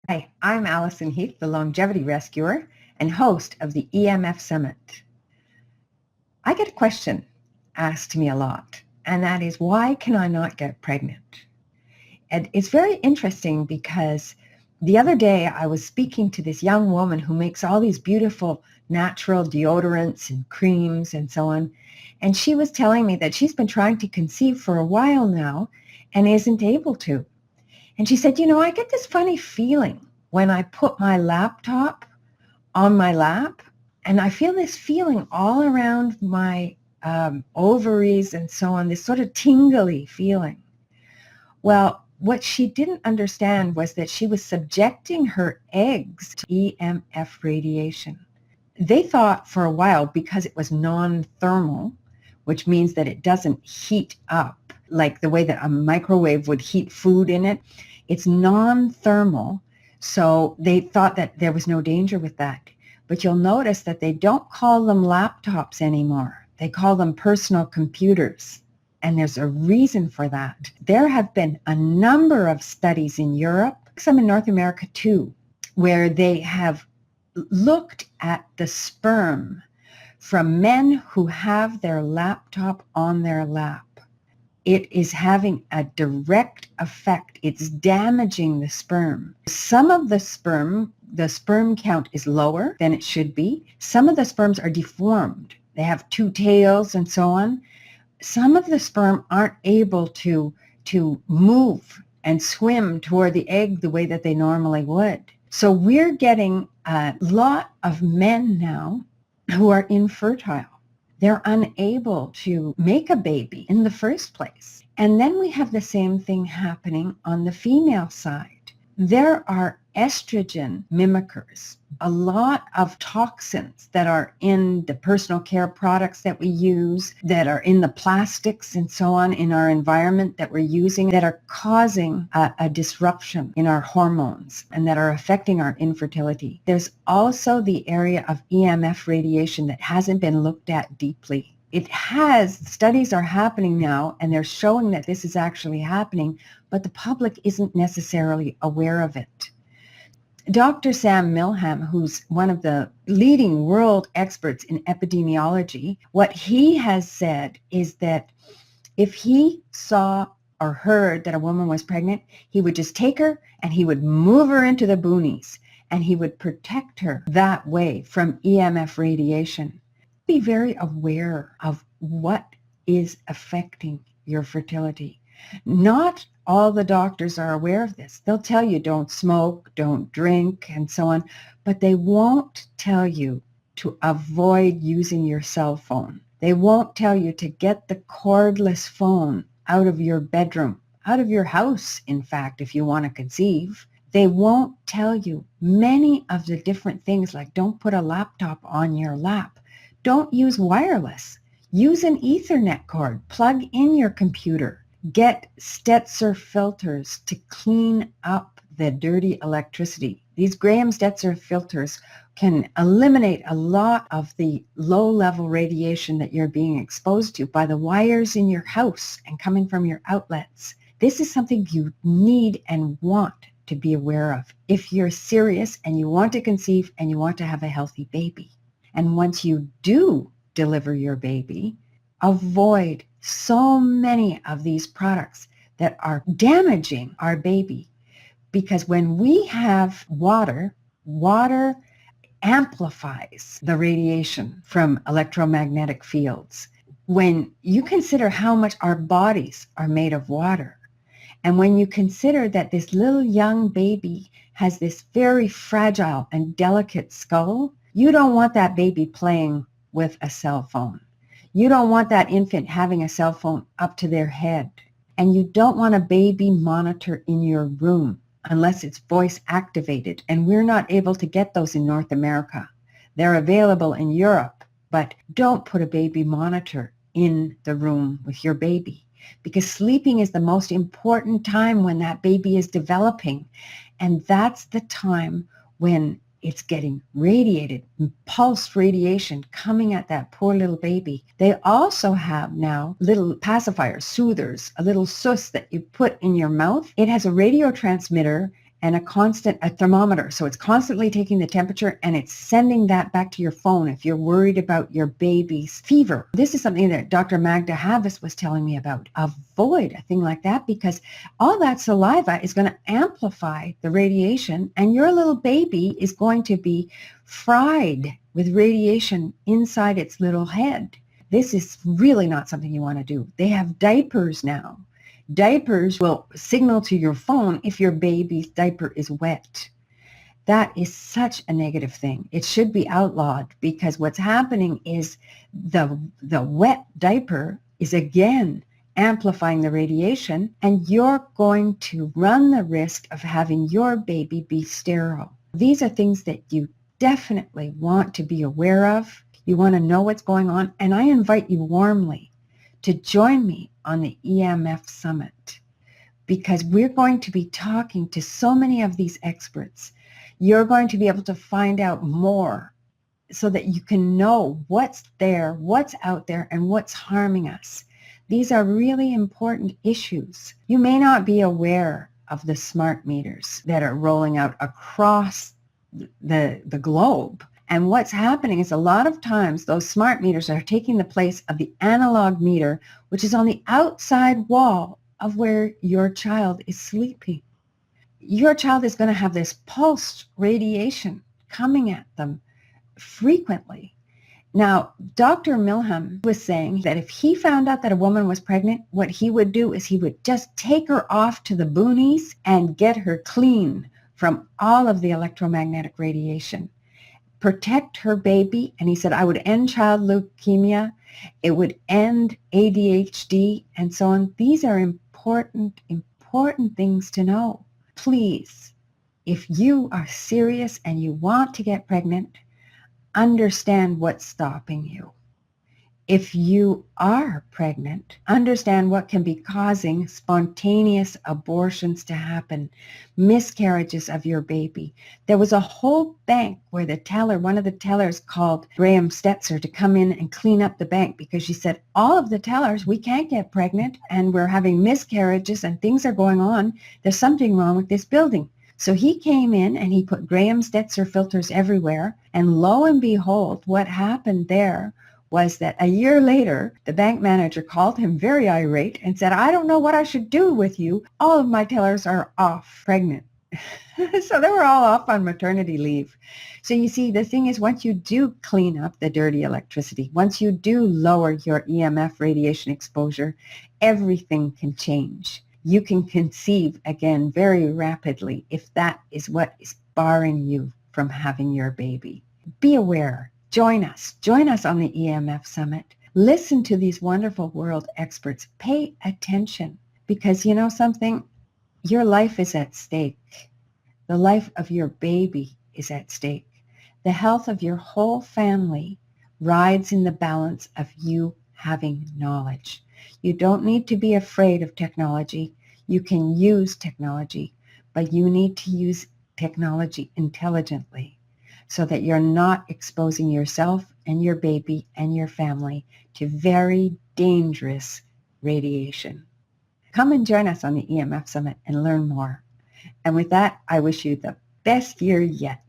Hi, I'm Alison Heath, the longevity rescuer and host of the EMF Summit. I get a question asked to me a lot, and that is, why can I not get pregnant? And it's very interesting because the other day I was speaking to this young woman who makes all these beautiful natural deodorants and creams and so on, and she was telling me that she's been trying to conceive for a while now and isn't able to. And she said, I get this funny feeling when I put my laptop on my lap, and I feel this feeling all around my ovaries and so on, this sort of tingly feeling. Well, what she didn't understand was that she was subjecting her eggs to EMF radiation. They thought for a while, because it was non-thermal, which means that it doesn't heat up like the way that a microwave would heat food in it. It's non-thermal, so they thought that there was no danger with that. But you'll notice that they don't call them laptops anymore. They call them personal computers. And there's a reason for that. There have been a number of studies in Europe, some in North America too, where they have looked at the sperm from men who have their laptop on their lap. It is having a direct effect. It's damaging the sperm. Some of the sperm count is lower than it should be. Some of the sperms are deformed. They have two tails and so on. Some of the sperm aren't able to move and swim toward the egg the way that they normally would. So we're getting a lot of men now who are infertile. They're unable to make a baby in the first place. And then we have the same thing happening on the female side. There are estrogen mimickers, a lot of toxins that are in the personal care products that we use, that are in the plastics and so on in our environment that we're using, that are causing a disruption in our hormones and that are affecting our infertility. There's also the area of EMF radiation that hasn't been looked at deeply. Studies are happening now, and they're showing that this is actually happening, but the public isn't necessarily aware of it. Dr. Sam Milham, who's one of the leading world experts in epidemiology, what he has said is that if he saw or heard that a woman was pregnant, he would just take her and he would move her into the boonies, and he would protect her that way from EMF radiation. Be very aware of what is affecting your fertility. Not all the doctors are aware of this. They'll tell you don't smoke, don't drink, and so on, but they won't tell you to avoid using your cell phone. They won't tell you to get the cordless phone out of your bedroom, out of your house, in fact, if you want to conceive. They won't tell you many of the different things, like don't put a laptop on your lap. Don't use wireless. Use an Ethernet cord. Plug in your computer. Get Stetzer filters to clean up the dirty electricity. These Graham-Stetzer filters can eliminate a lot of the low-level radiation that you're being exposed to by the wires in your house and coming from your outlets. This is something you need and want to be aware of if you're serious and you want to conceive and you want to have a healthy baby. And once you do deliver your baby, avoid so many of these products that are damaging our baby. Because when we have water amplifies the radiation from electromagnetic fields. When you consider how much our bodies are made of water, and when you consider that this little young baby has this very fragile and delicate skull, you don't want that baby playing with a cell phone. You don't want that infant having a cell phone up to their head. And you don't want a baby monitor in your room unless it's voice activated. And we're not able to get those in North America. They're available in Europe, but don't put a baby monitor in the room with your baby, because sleeping is the most important time when that baby is developing. And that's the time when it's getting radiated, pulsed radiation coming at that poor little baby. They also have now little pacifiers, soothers, a little sus that you put in your mouth. It has a radio transmitter and a thermometer. So it's constantly taking the temperature and it's sending that back to your phone if you're worried about your baby's fever. This is something that Dr. Magda Havas was telling me about. Avoid a thing like that because all that saliva is going to amplify the radiation and your little baby is going to be fried with radiation inside its little head. This is really not something you want to do. They have diapers now. Diapers will signal to your phone if your baby's diaper is wet. That is such a negative thing. It should be outlawed because what's happening is the wet diaper is again amplifying the radiation and you're going to run the risk of having your baby be sterile. These are things that you definitely want to be aware of. You want to know what's going on, and I invite you warmly to join me on the EMF Summit because we're going to be talking to so many of these experts. You're going to be able to find out more so that you can know what's there, what's out there, and what's harming us. These are really important issues. You may not be aware of the smart meters that are rolling out across the globe. And what's happening is a lot of times those smart meters are taking the place of the analog meter, which is on the outside wall of where your child is sleeping. Your child is going to have this pulsed radiation coming at them frequently. Now, Dr. Milham was saying that if he found out that a woman was pregnant, what he would do is he would just take her off to the boonies and get her clean from all of the electromagnetic radiation. Protect her baby. And he said, I would end child leukemia. It would end ADHD and so on. These are important things to know. Please, if you are serious and you want to get pregnant, understand what's stopping you. If you are pregnant, understand what can be causing spontaneous abortions to happen, miscarriages of your baby. There was a whole bank where one of the tellers called Graham Stetzer to come in and clean up the bank because she said, all of the tellers, we can't get pregnant and we're having miscarriages and things are going on. There's something wrong with this building. So he came in and he put Graham Stetzer filters everywhere. And lo and behold, what happened there was that a year later, the bank manager called him very irate and said, I don't know what I should do with you. All of my tellers are off pregnant. So they were all off on maternity leave. So you see, the thing is, once you do clean up the dirty electricity, once you do lower your EMF radiation exposure, everything can change. You can conceive again very rapidly if that is what is barring you from having your baby. Be aware. Join us on the EMF Summit. Listen to these wonderful world experts. Pay attention because you know something? Your life is at stake. The life of your baby is at stake. The health of your whole family rides in the balance of you having knowledge. You don't need to be afraid of technology. You can use technology, but you need to use technology intelligently, so that you're not exposing yourself and your baby and your family to very dangerous radiation. Come and join us on the EMF Summit and learn more. And with that, I wish you the best year yet.